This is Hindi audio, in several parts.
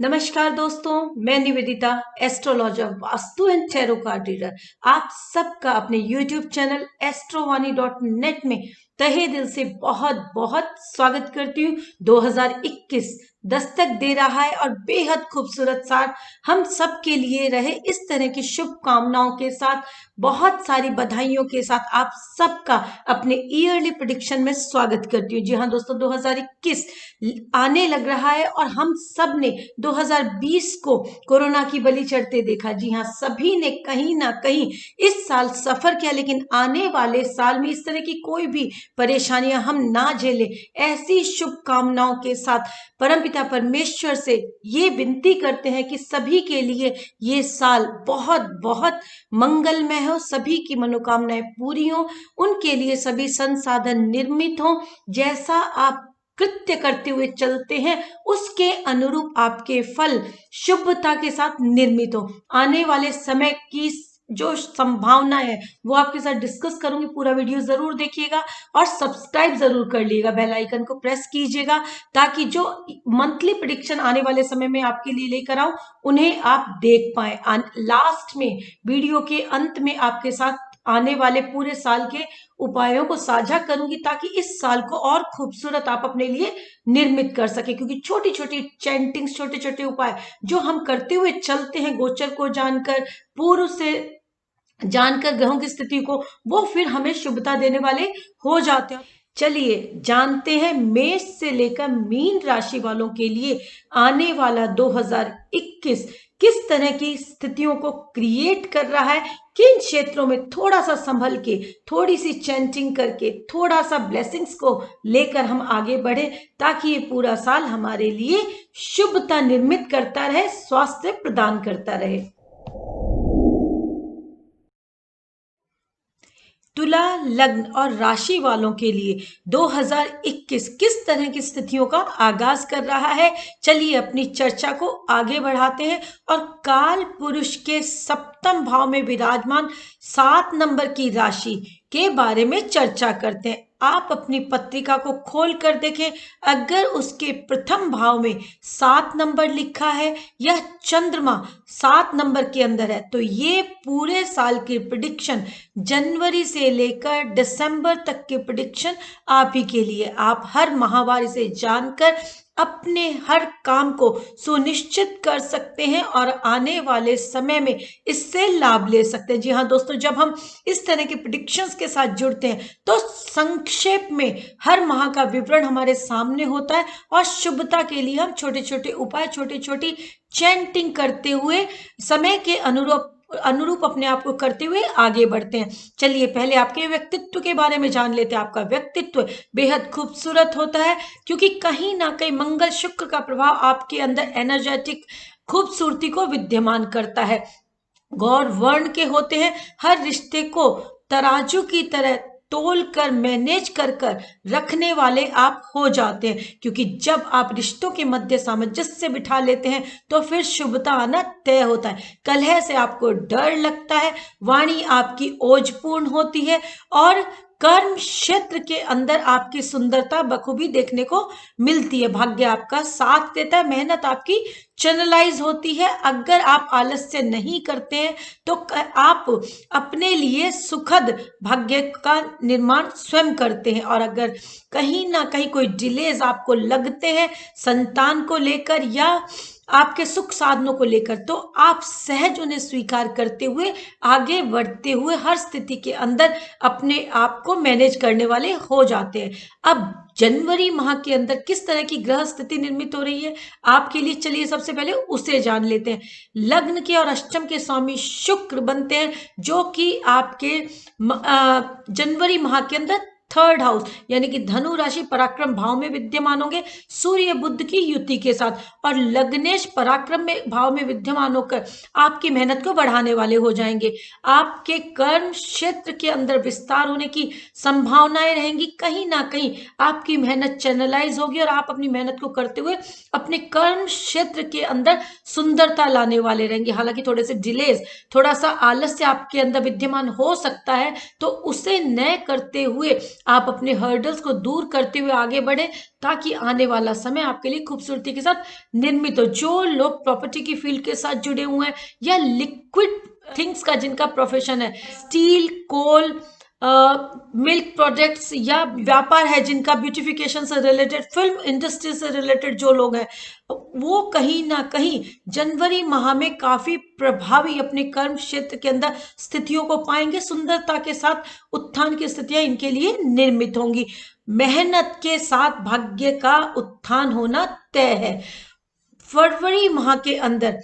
नमस्कार दोस्तों, मैं Nivedita, astrologer, vastu and tarot card reader. आप सबका अपने YouTube चैनल एस्ट्रोवाणी.नेट में तहे दिल से बहुत बहुत स्वागत करती हूँ। 2021 दस्तक दे रहा है और बेहद खूबसूरत साल हम सब के लिए रहे। इस तरह की शुभकामनाओं के साथ, बहुत सारी बधाइयों के साथ आप सबका अपने ईयरली प्रेडिक्शन में स्वागत करती हूँ। जी हाँ दोस्तों, 2021 आने लग रहा है और हम सब ने 2020 को कोरोना की बलि चढ़ते देखा। जी हाँ, सभी ने कहीं ना कहीं इस साल सफर किया, लेकिन आने वाले साल में इस तरह की कोई भी परेशानियां हम ना झेलें, ऐसी शुभकामनाओं के साथ परमपिता परमेश्वर से ये विनती करते हैं कि सभी के लिए ये साल बहुत बहुत मंगलमय हो, सभी की मनोकामनाएं पूरी हो, उनके लिए सभी संसाधन निर्मित हो। जैसा आप कृत्य करते हुए चलते हैं उसके अनुरूप आपके फल शुभता के साथ निर्मित हो। आने वाले समय की जो संभावना है वो आपके साथ डिस्कस करूंगी। पूरा वीडियो जरूर देखिएगा और सब्सक्राइब जरूर कर लीजिएगा, बेल आइकन को प्रेस कीजिएगा, ताकि जो मंथली प्रेडिक्शन आने वाले समय में आपके लिए लेकर आऊं उन्हें आप देख पाए। लास्ट में, वीडियो के अंत में आपके साथ आने वाले पूरे साल के उपायों को साझा करूंगी, ताकि इस साल को और खूबसूरत आप अपने लिए निर्मित कर सके। क्योंकि छोटी छोटी चैंटिंग्स, छोटे छोटे उपाय जो हम करते हुए चलते हैं, गोचर को जानकर, पूर्व से जानकर, ग्रहों की स्थिति को, वो फिर हमें शुभता देने वाले हो जाते हैं। चलिए जानते हैं मेष से लेकर मीन राशि वालों के लिए आने वाला 2021 किस तरह की स्थितियों को क्रिएट कर रहा है। किन क्षेत्रों में थोड़ा सा संभल के, थोड़ी सी चैंटिंग करके, थोड़ा सा ब्लेसिंग्स को लेकर हम आगे बढ़े, ताकि ये पूरा साल हमारे लिए शुभता निर्मित करता रहे, स्वास्थ्य प्रदान करता रहे। तुला लग्न और राशि वालों के लिए 2021 किस तरह की स्थितियों का आगाज कर रहा है, चलिए अपनी चर्चा को आगे बढ़ाते हैं और काल पुरुष के सप्तम भाव में विराजमान 7 नंबर की राशि के बारे में चर्चा करते हैं। आप अपनी पत्रिका को खोल कर देखें, अगर उसके प्रथम भाव में 7 नंबर लिखा है, यह चंद्रमा 7 नंबर के अंदर है, तो ये पूरे साल की प्रेडिक्शन, जनवरी से लेकर दिसंबर तक की प्रेडिक्शन आप ही के लिए। आप हर माहवारी से जानकर अपने हर काम को सुनिश्चित कर सकते हैं और आने वाले समय में इससे लाभ ले सकते हैं। जी हाँ दोस्तों, जब हम इस तरह के प्रेडिक्शंस के साथ जुड़ते हैं तो संक्षेप में हर माह का विवरण हमारे सामने होता है और शुभता के लिए हम छोटे छोटे उपाय, छोटी छोटी चैंटिंग करते हुए, समय के अनुरूप अपने आप को करते हुए आगे बढ़ते हैं। चलिए पहले आपके व्यक्तित्व के बारे में जान लेते हैं। आपका व्यक्तित्व बेहद खूबसूरत होता है, क्योंकि कहीं ना कहीं मंगल शुक्र का प्रभाव आपके अंदर एनर्जेटिक खूबसूरती को विद्यमान करता है। गौर वर्ण के होते हैं, हर रिश्ते को तराजू की तरह तोल कर, मैनेज कर कर रखने वाले आप हो जाते हैं। क्योंकि जब आप रिश्तों के मध्य सामंजस्य बिठा लेते हैं तो फिर शुभता आना तय होता है। कलह से आपको डर लगता है, वाणी आपकी ओजपूर्ण होती है और कर्म क्षेत्र के अंदर आपकी सुंदरता बखूबी देखने को मिलती है। भाग्य आपका साथ देता है, मेहनत आपकी चैनलाइज होती है। अगर आप आलस्य नहीं करते हैं तो आप अपने लिए सुखद भाग्य का निर्माण स्वयं करते हैं। और अगर कहीं ना कहीं कोई डिलेज आपको लगते हैं संतान को लेकर या आपके सुख साधनों को लेकर, तो आप सहज उन्हें स्वीकार करते हुए आगे बढ़ते हुए हर स्थिति के अंदर अपने आप को मैनेज करने वाले हो जाते हैं। अब जनवरी माह के अंदर किस तरह की ग्रह स्थिति निर्मित हो रही है आपके लिए, चलिए सबसे पहले उसे जान लेते हैं। लग्न के और अष्टम के स्वामी शुक्र बनते हैं, जो कि आपके जनवरी माह के अंदर थर्ड हाउस यानी कि धनु राशि पराक्रम भाव में विद्यमान होंगे, सूर्य बुध की युति के साथ। और लग्नेश पराक्रम में भाव में विद्यमान होकर आपकी मेहनत को बढ़ाने वाले हो जाएंगे। आपके कर्म क्षेत्र के अंदर विस्तार होने की संभावनाएं रहेंगी। कहीं ना कहीं आपकी मेहनत चैनलाइज होगी और आप अपनी मेहनत को करते हुए अपने कर्म क्षेत्र के अंदर सुंदरता लाने वाले रहेंगे। हालांकि थोड़े से डिलेज, थोड़ा सा आलस्य आपके अंदर विद्यमान हो सकता है, तो उसे न करते हुए आप अपने हर्डल्स को दूर करते हुए आगे बढ़े ताकि आने वाला समय आपके लिए खूबसूरती के साथ निर्मित हो। जो लोग प्रॉपर्टी की फील्ड के साथ जुड़े हुए हैं या लिक्विड थिंग्स का जिनका प्रोफेशन है, स्टील, कोल, मिल्क प्रोडक्ट्स या व्यापार है जिनका ब्यूटिफिकेशन से रिलेटेड, फिल्म इंडस्ट्री से रिलेटेड जो लोग हैं, वो कहीं ना कहीं जनवरी माह में काफी प्रभावी अपने कर्म क्षेत्र के अंदर स्थितियों को पाएंगे। सुंदरता के साथ उत्थान की स्थितियां इनके लिए निर्मित होंगी। मेहनत के साथ भाग्य का उत्थान होना तय है। फरवरी माह के अंदर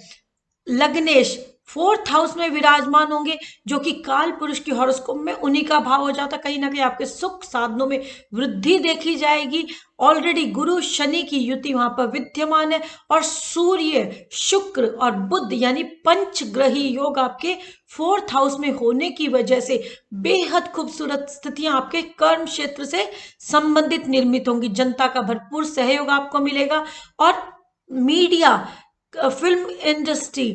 लग्नेश 4th हाउस में विराजमान होंगे, जो कि काल पुरुष की हॉरोस्कोप में उन्हीं का भाव हो जाता। कहीं ना कहीं आपके सुख साधनों में वृद्धि देखी जाएगी। ऑलरेडी गुरु शनि की युति वहां पर विद्यमान है और सूर्य, शुक्र और बुध यानी पंचग्रही योग आपके 4th हाउस में होने की वजह से बेहद खूबसूरत स्थितियां आपके कर्म क्षेत्र से संबंधित निर्मित होंगी। जनता का भरपूर सहयोग आपको मिलेगा और मीडिया, फिल्म इंडस्ट्री,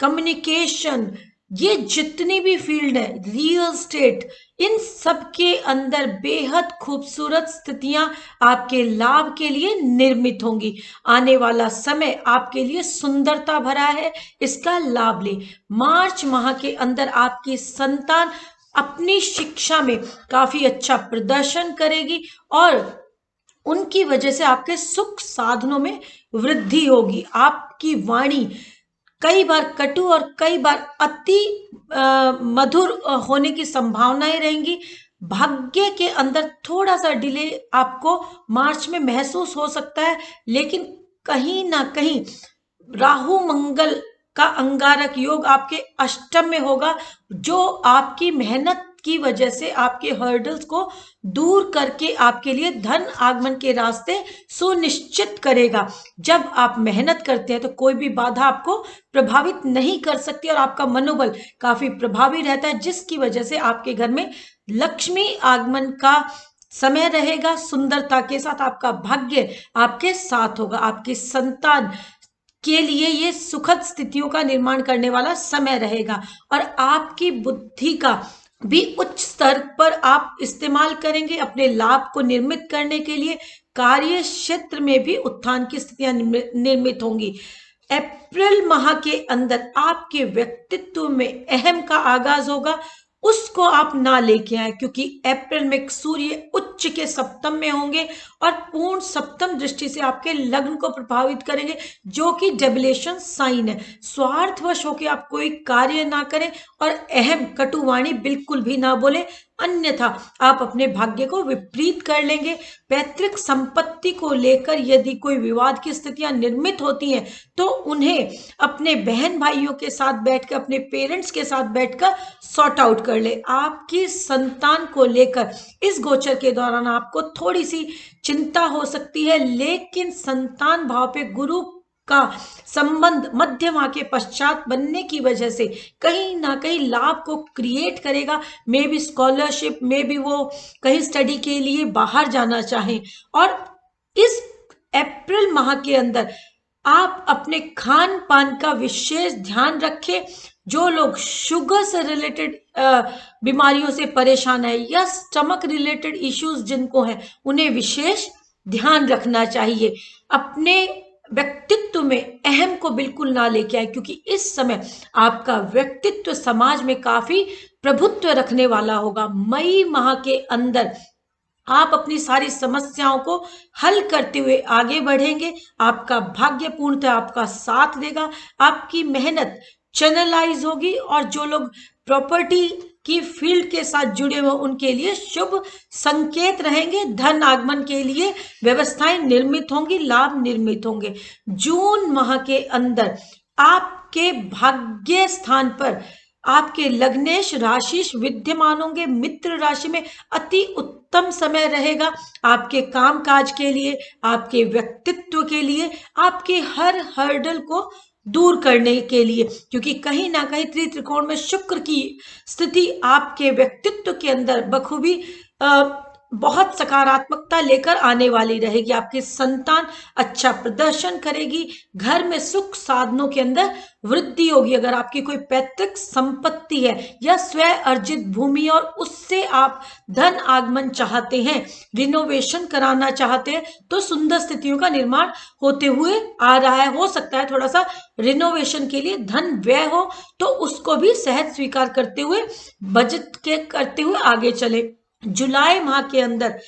कम्युनिकेशन, ये जितनी भी फील्ड है, रियल स्टेट, इन सब के अंदर बेहद खूबसूरत स्थितियां आपके लाभ के लिए निर्मित होंगी। आने वाला समय आपके लिए सुंदरता भरा है, इसका लाभ ले। मार्च माह के अंदर आपकी संतान अपनी शिक्षा में काफी अच्छा प्रदर्शन करेगी और उनकी वजह से आपके सुख साधनों में वृद्धि होगी। आपकी वाणी कई बार कटु और कई बार अति मधुर होने की संभावनाएं रहेंगी। भाग्य के अंदर थोड़ा सा डिले आपको मार्च में महसूस हो सकता है, लेकिन कहीं ना कहीं राहु मंगल का अंगारक योग आपके अष्टम में होगा, जो आपकी मेहनत की वजह से आपके हर्डल्स को दूर करके आपके लिए धन आगमन के रास्ते सुनिश्चित करेगा। जब आप मेहनत करते हैं तो कोई भी बाधा आपको प्रभावित नहीं कर सकती और आपका मनोबल काफी प्रभावी रहता है, जिसकी वजह से आपके घर में लक्ष्मी आगमन का समय रहेगा। सुंदरता के साथ आपका भाग्य आपके साथ होगा। आपकी संतान के लिए ये सुखद स्थितियों का निर्माण करने वाला समय रहेगा और आपकी बुद्धि का भी उच्च स्तर पर आप इस्तेमाल करेंगे अपने लाभ को निर्मित करने के लिए। कार्य क्षेत्र में भी उत्थान की स्थितियां निर्मित होंगी। अप्रैल माह के अंदर आपके व्यक्तित्व में अहम का आगाज होगा, उसको आप ना लेके आए, क्योंकि अप्रैल में सूर्य उच्च के सप्तम में होंगे और पूर्ण सप्तम दृष्टि से आपके लग्न को प्रभावित करेंगे, जो कि डेबिलेशन साइन है। स्वार्थवश होकर आप कोई कार्य ना करें और अहम कटुवाणी बिल्कुल भी ना बोले, अन्यथा आप अपने भाग्य को विपरीत कर लेंगे। पैतृक संपत्ति को लेकर यदि कोई विवाद की स्थितियां निर्मित होती हैं तो उन्हें अपने बहन भाइयों के साथ बैठकर, अपने पेरेंट्स के साथ बैठकर सॉर्ट आउट कर ले। आपकी संतान को लेकर इस गोचर के दौरान आपको थोड़ी सी चिंता हो सकती है, लेकिन संतान भाव पे गुरु का संबंध मध्य माह के पश्चात बनने की वजह से कहीं ना कहीं लाभ को क्रिएट करेगा। May be scholarship, may be वो कहीं स्टडी के लिए बाहर जाना चाहें। और इस अप्रैल माह के अंदर आप अपने खान पान का विशेष ध्यान रखें। जो लोग शुगर से रिलेटेड बीमारियों से परेशान है या स्टमक रिलेटेड इश्यूज जिनको हैं, उन्हें विशेष ध्यान रखना चाहिए। अपने व्यक्तित्व में अहम को बिल्कुल ना लेके आए, क्योंकि इस समय आपका व्यक्तित्व समाज में काफी प्रभुत्व रखने वाला होगा। मई माह के अंदर आप अपनी सारी समस्याओं को हल करते हुए आगे बढ़ेंगे। आपका भाग्य पूर्णतः आपका साथ देगा। आपकी मेहनत चैनलाइज होगी और जो लोग प्रॉपर्टी की फील्ड के साथ जुड़े हुए उनके लिए शुभ संकेत रहेंगे। धन आगमन के लिए व्यवस्थाएं निर्मित होंगी, लाभ निर्मित होंगे। जून माह के अंदर आपके भाग्य स्थान पर आपके लग्नेश राशिश विद्यमान होंगे। मित्र राशि में अति उत्तम समय रहेगा आपके कामकाज के लिए, आपके व्यक्तित्व के लिए, आपके हर हर्डल को दूर करने के लिए, क्योंकि कहीं ना कहीं त्रिकोण में शुक्र की स्थिति आपके व्यक्तित्व के अंदर बखूबी बहुत सकारात्मकता लेकर आने वाली रहेगी। आपकी संतान अच्छा प्रदर्शन करेगी, घर में सुख साधनों के अंदर वृद्धि होगी। अगर आपकी कोई पैतृक संपत्ति है या स्वयं अर्जित भूमि और उससे आप धन आगमन चाहते हैं, रिनोवेशन कराना चाहते हैं, तो सुंदर स्थितियों का निर्माण होते हुए आ रहा है। हो सकता है थोड़ा सा रिनोवेशन के लिए धन व्यय हो, तो उसको भी सहज स्वीकार करते हुए, बजट के करते हुए आगे चले। जुलाई माह के अंदर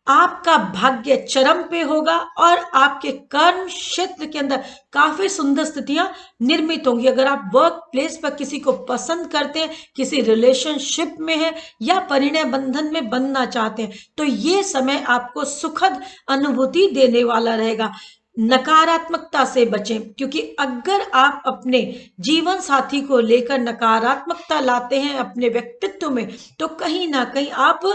आपका भाग्य चरम पे होगा और आपके कर्म क्षेत्र के अंदर काफी सुंदर स्थितियां निर्मित होंगी। अगर आप वर्क प्लेस पर किसी को पसंद करते हैं, किसी रिलेशनशिप में हैं या परिणय बंधन में बनना चाहते हैं, तो ये समय आपको सुखद अनुभूति देने वाला रहेगा। नकारात्मकता से बचें, क्योंकि अगर आप अपने जीवन साथी को लेकर नकारात्मकता लाते हैं अपने व्यक्तित्व में, तो कहीं ना कहीं आप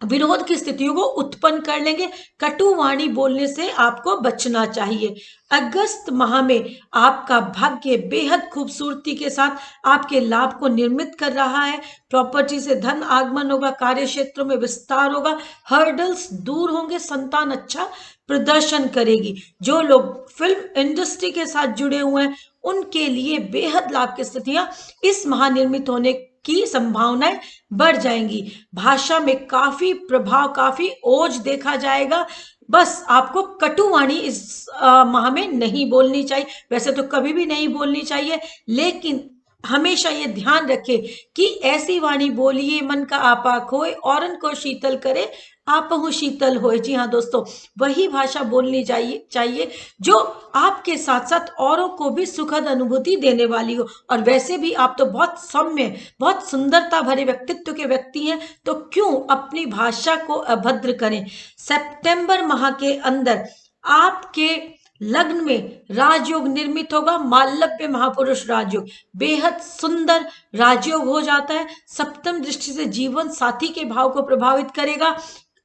विरोध की स्थितियों को उत्पन्न कर लेंगे। कटु वाणी बोलने से आपको बचना चाहिए। अगस्त माह में आपका भाग्य बेहद खूबसूरती के साथ आपके लाभ को निर्मित कर रहा है। प्रॉपर्टी से धन आगमन होगा, कार्य क्षेत्रों में विस्तार होगा, हर्डल्स दूर होंगे, संतान अच्छा प्रदर्शन करेगी। जो लोग फिल्म इंडस्ट्री के साथ जुड़े हुए हैं, उनके लिए बेहद लाभ की स्थितियां इस माह निर्मित होने की संभावनाएं बढ़ जाएंगी। भाषा में काफी प्रभाव, काफी ओज देखा जाएगा। बस आपको कटुवाणी इस माह में नहीं बोलनी चाहिए। वैसे तो कभी भी नहीं बोलनी चाहिए, लेकिन हमेशा ये ध्यान रखें कि ऐसी वाणी बोलिए मन का आपा खोए, औरन को शीतल करे आपहु शीतल होए। जी हाँ दोस्तों, वही भाषा बोलनी चाहिए जो आपके साथ साथ औरों को भी सुखद अनुभूति देने वाली हो। और वैसे भी आप तो बहुत सौम्य, बहुत सुंदरता भरे व्यक्तित्व के व्यक्ति हैं, तो क्यों अपनी भाषा को अभद्र करें। सितंबर माह के अंदर आपके लग्न में राजयोग निर्मित होगा, मालव्य महापुरुष राजयोग, बेहद सुंदर राजयोग हो जाता है। सप्तम दृष्टि से जीवन साथी के भाव को प्रभावित करेगा,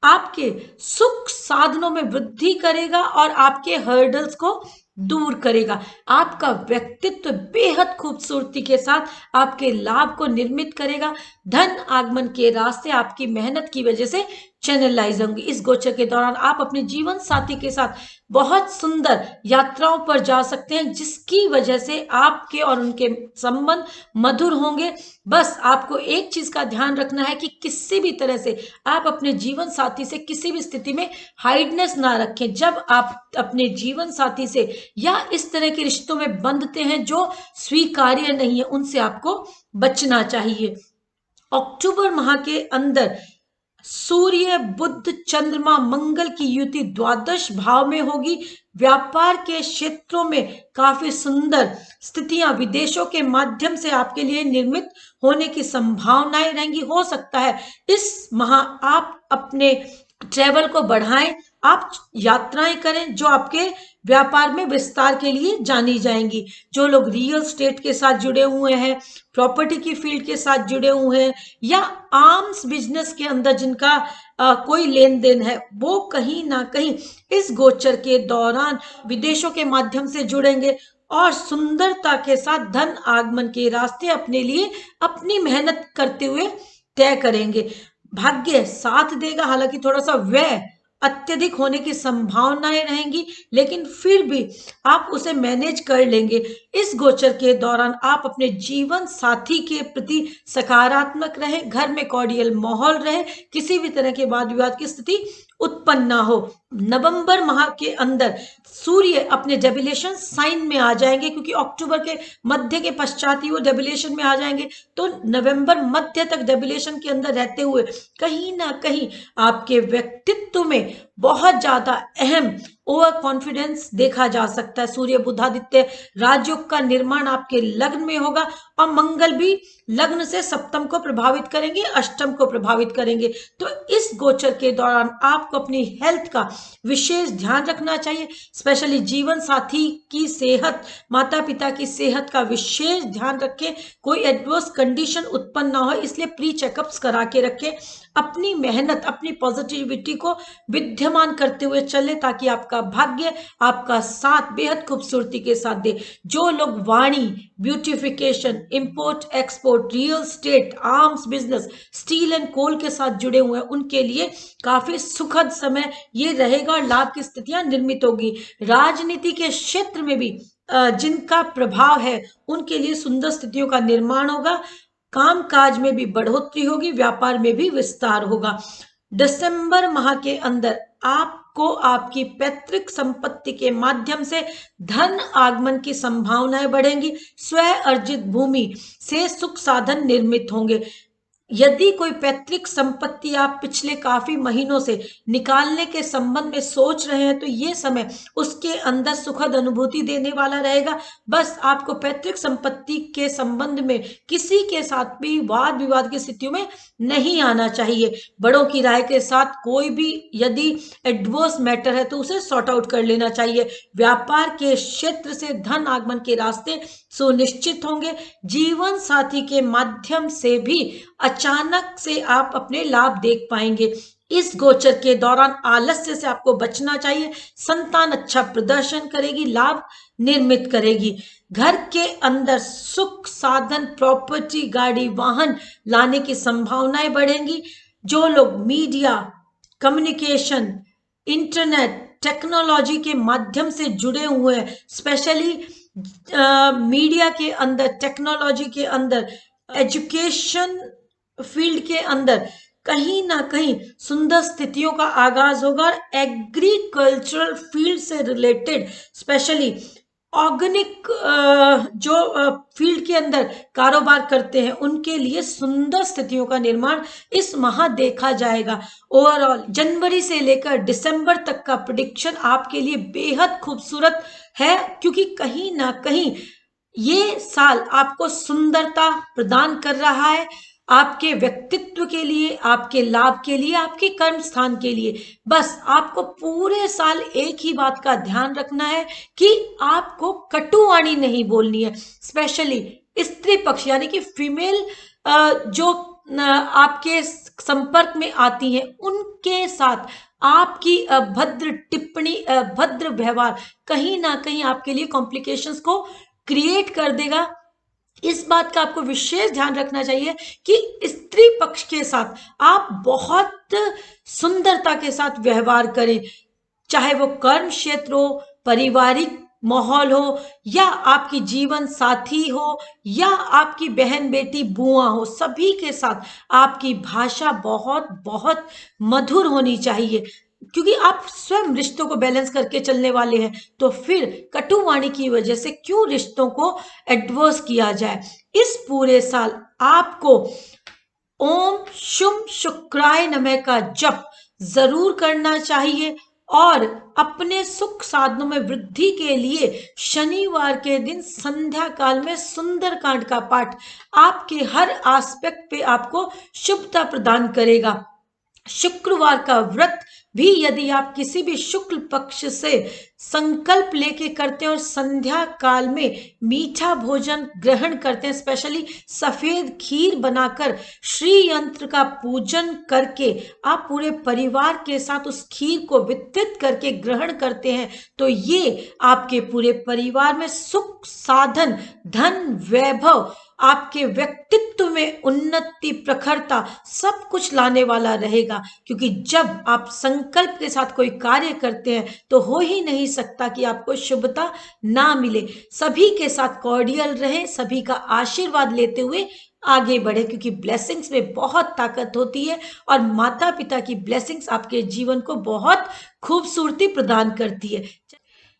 आपके सुख साधनों में वृद्धि करेगा और आपके हर्डल्स को दूर करेगा। आपका व्यक्तित्व बेहद खूबसूरती के साथ आपके लाभ को निर्मित करेगा। धन आगमन के रास्ते आपकी मेहनत की वजह से चैनलाइज होंगे। इस गोचर के दौरान आप अपने जीवन साथी के साथ बहुत सुंदर यात्राओं पर जा सकते हैं, जिसकी वजह से आपके और उनके संबंध मधुर होंगे। बस आपको एक चीज का ध्यान रखना है कि किसी भी तरह से आप अपने जीवन साथी से किसी भी स्थिति में हाइडनेस ना रखें। जब आप अपने जीवन साथी से या इस तरह के रिश्तों में बंधते हैं जो स्वीकार्य नहीं है, उनसे आपको बचना चाहिए। अक्टूबर माह के अंदर सूर्य बुध चंद्रमा मंगल की युति द्वादश भाव में होगी। व्यापार के क्षेत्रों में काफी सुंदर स्थितियां विदेशों के माध्यम से आपके लिए निर्मित होने की संभावनाएं रहेंगी। हो सकता है इस माह आप अपने ट्रेवल को बढ़ाएं, आप यात्राएं करें जो आपके व्यापार में विस्तार के लिए जानी जाएंगी। जो लोग रियल स्टेट के साथ जुड़े हुए हैं, प्रॉपर्टी की फील्ड के साथ जुड़े हुए हैं, या आर्म्स बिजनेस के अंदर जिनका कोई लेन देन है, वो कहीं ना कहीं इस गोचर के दौरान विदेशों के माध्यम से जुड़ेंगे और सुंदरता के साथ धन आगमन के रास्ते अपने लिए अपनी मेहनत करते हुए तय करेंगे। भाग्य साथ देगा, हालांकि थोड़ा सा व्यय अत्यधिक होने की संभावनाएं रहेंगी, लेकिन फिर भी आप उसे मैनेज कर लेंगे। इस गोचर के दौरान आप अपने जीवन साथी के प्रति सकारात्मक रहें, घर में कॉर्डियल माहौल रहे, किसी भी तरह के वाद विवाद की स्थिति उत्पन्न ना हो। नवंबर माह के अंदर सूर्य अपने डेबिलेशन साइन में आ जाएंगे, क्योंकि अक्टूबर के मध्य के पश्चात ही वो डेबिलेशन में आ जाएंगे। तो नवंबर मध्य तक डेबिलेशन के अंदर रहते हुए कहीं ना कहीं आपके व्यक्तित्व में बहुत ज्यादा अहम ओवर कॉन्फिडेंस देखा जा सकता है। सूर्य बुधादित्य राजयोग का निर्माण आपके लग्न में होगा और मंगल भी लग्न से सप्तम को प्रभावित करेंगे, अष्टम को प्रभावित करेंगे। तो इस गोचर के दौरान आपको अपनी हेल्थ का विशेष ध्यान रखना चाहिए। स्पेशली जीवन साथी की सेहत, माता पिता की सेहत का विशेष ध्यान रखें, कोई एडवर्स कंडीशन उत्पन्न ना हो, इसलिए प्री चेकअप्स करा के रखें। अपनी मेहनत, अपनी पॉजिटिविटी को विद्यमान करते हुए चले, ताकि आपका भाग्य आपका साथ बेहद खूबसूरती के साथ दे। जो लोग वाणी, beautification, import export, real estate, arms business, steel and coal के साथ जुड़े हुए हैं, उनके लिए काफी सुखद समय ये रहेगा और लाभ की स्थितियां निर्मित होगी। राजनीति के क्षेत्र में भी जिनका प्रभाव है उनके लिए सुंदर स्थितियों का निर्माण होगा। कामकाज में भी बढ़ोतरी होगी, व्यापार में भी विस्तार होगा। दिसंबर माह के अंदर आपको आपकी पैतृक संपत्ति के माध्यम से धन आगमन की संभावनाएं बढ़ेंगी। स्व अर्जित भूमि से सुख साधन निर्मित होंगे। यदि कोई पैतृक संपत्ति आप पिछले काफी महीनों से निकालने के संबंध में सोच रहे हैं, तो ये समय उसके अंदर सुखद अनुभूति देने वाला रहेगा। बस आपको पैतृक संपत्ति के संबंध में किसी के साथ भी वाद विवाद की स्थितियों में नहीं आना चाहिए। बड़ों की राय के साथ कोई भी यदि एडवर्स मैटर है तो उसे सॉर्ट आउट कर लेना चाहिए। व्यापार के क्षेत्र से धन आगमन के रास्ते सुनिश्चित होंगे। जीवन साथी के माध्यम से भी अचानक से आप अपने लाभ देख पाएंगे। इस गोचर के दौरान आलस्य से आपको बचना चाहिए। संतान अच्छा प्रदर्शन करेगी, लाभ निर्मित करेगी। घर के अंदर सुख साधन, प्रॉपर्टी, गाड़ी, वाहन लाने की संभावनाएं बढ़ेंगी। जो लोग मीडिया, कम्युनिकेशन, इंटरनेट, टेक्नोलॉजी के माध्यम से जुड़े हुए हैं, स्पेशली मीडिया के अंदर, टेक्नोलॉजी के अंदर, एजुकेशन फील्ड के अंदर कहीं ना कहीं सुंदर स्थितियों का आगाज होगा। एग्रीकल्चरल फील्ड से रिलेटेड, स्पेशली ऑर्गेनिक जो फील्ड के अंदर कारोबार करते हैं, उनके लिए सुंदर स्थितियों का निर्माण इस माह देखा जाएगा। ओवरऑल जनवरी से लेकर दिसंबर तक का प्रेडिक्शन आपके लिए बेहद खूबसूरत है, क्योंकि कहीं ना कहीं ये साल आपको सुंदरता प्रदान कर रहा है, आपके व्यक्तित्व के लिए, आपके लाभ के लिए, आपके कर्म स्थान के लिए। बस आपको पूरे साल एक ही बात का ध्यान रखना है कि आपको कटुवाणी नहीं बोलनी है। स्पेशली स्त्री पक्ष यानी कि फीमेल जो आपके संपर्क में आती हैं, उनके साथ आपकी अभद्र टिप्पणी, अभद्र व्यवहार कहीं ना कहीं आपके लिए कॉम्प्लिकेशंस को क्रिएट कर देगा। इस बात का आपको विशेष ध्यान रखना चाहिए कि स्त्री पक्ष के साथ आप बहुत सुंदरता के साथ व्यवहार करें, चाहे वो कर्म क्षेत्र हो, पारिवारिक माहौल हो, या आपकी जीवन साथी हो, या आपकी बहन, बेटी, बुआ हो, सभी के साथ आपकी भाषा बहुत बहुत मधुर होनी चाहिए, क्योंकि आप स्वयं रिश्तों को बैलेंस करके चलने वाले हैं। तो फिर कटुवाणी की वजह से क्यों रिश्तों को एडवर्स किया जाए। इस पूरे साल आपको ओम शुम शुक्राय नमः का जप जरूर करना चाहिए, और अपने सुख साधनों में वृद्धि के लिए शनिवार के दिन संध्या काल में सुंदरकांड का पाठ आपके हर एस्पेक्ट पे आपको शुभता प्रदान करेगा। शुक्रवार का व्रत भी यदि आप किसी भी शुक्ल पक्ष से संकल्प लेके करते हैं और संध्या काल में मीठा भोजन ग्रहण करते हैं, स्पेशली सफेद खीर बनाकर श्री यंत्र का पूजन करके आप पूरे परिवार के साथ उस खीर को वितरित करके ग्रहण करते हैं, तो ये आपके पूरे परिवार में सुख साधन, धन, वैभव, आपके व्यक्तित्व में उन्नति, प्रखरता सब कुछ लाने वाला रहेगा। क्योंकि जब आप संकल्प के साथ कोई कार्य करते हैं तो हो ही नहीं सकता कि आपको शुभता ना मिले। सभी के साथ कॉर्डियल रहे, सभी का आशीर्वाद लेते हुए आगे बढ़े, क्योंकि ब्लेसिंग्स में बहुत ताकत होती है और माता पिता की ब्लेसिंग्स आपके जीवन को बहुत खूबसूरती प्रदान करती है।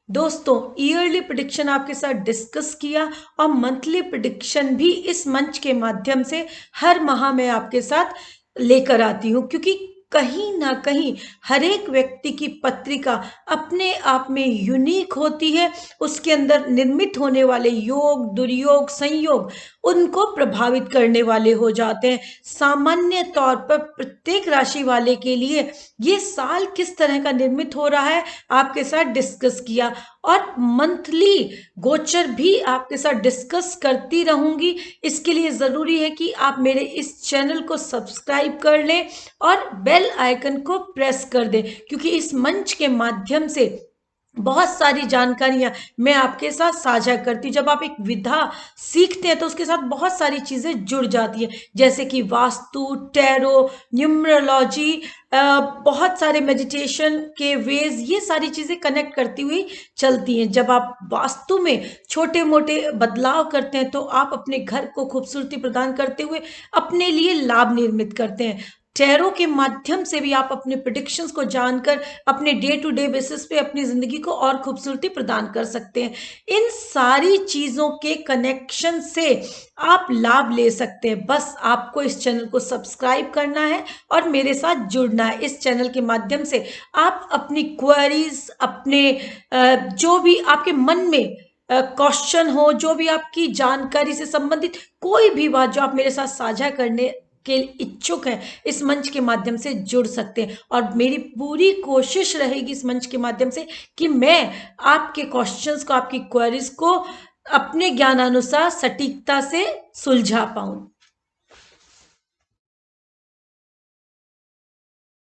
दोस्तों, ईयरली प्रेडिक्शन आपके साथ डिस्कस किया, और मंथली प्रेडिक्शन भी इस मंच के माध्यम से हर माह मैं आपके साथ लेकर आती हूँ, क्योंकि कहीं ना कहीं हर एक व्यक्ति की पत्रिका अपने आप में यूनिक होती है। उसके अंदर निर्मित होने वाले योग, दुर्योग, संयोग उनको प्रभावित करने वाले हो जाते हैं। सामान्य तौर पर प्रत्येक राशि वाले के लिए ये साल किस तरह का निर्मित हो रहा है आपके साथ डिस्कस किया, और मंथली गोचर भी आपके साथ डिस्कस करती रहूंगी। इसके लिए ज़रूरी है कि आप मेरे इस चैनल को सब्सक्राइब कर लें और बेल आइकन को प्रेस कर दें, क्योंकि इस मंच के माध्यम से बहुत सारी जानकारियां मैं आपके साथ साझा करती हूँ। जब आप एक विधा सीखते हैं तो उसके साथ बहुत सारी चीजें जुड़ जाती है, जैसे कि वास्तु, टैरो, न्यूमरोलॉजी, बहुत सारे मेडिटेशन के वेज, ये सारी चीजें कनेक्ट करती हुई चलती हैं। जब आप वास्तु में छोटे मोटे बदलाव करते हैं तो आप अपने घर को खूबसूरती प्रदान करते हुए अपने लिए लाभ निर्मित करते हैं। टैरो के माध्यम से भी आप अपने प्रेडिक्शंस को जानकर अपने डे टू डे बेसिस पे अपनी जिंदगी को और खूबसूरती प्रदान कर सकते हैं। इन सारी चीजों के कनेक्शन से आप लाभ ले सकते हैं। बस आपको इस चैनल को सब्सक्राइब करना है और मेरे साथ जुड़ना है। इस चैनल के माध्यम से आप अपनी क्वेरीज, अपने जो भी आपके मन में क्वेश्चन हो, जो भी आपकी जानकारी से संबंधित कोई भी बात जो आप मेरे साथ साझा करने के इच्छुक हैं, इस मंच के माध्यम से जुड़ सकते हैं। और मेरी पूरी कोशिश रहेगी इस मंच के माध्यम से कि मैं आपके क्वेश्चंस को, आपकी क्वेरीज को अपने ज्ञानानुसार सटीकता से सुलझा पाऊं।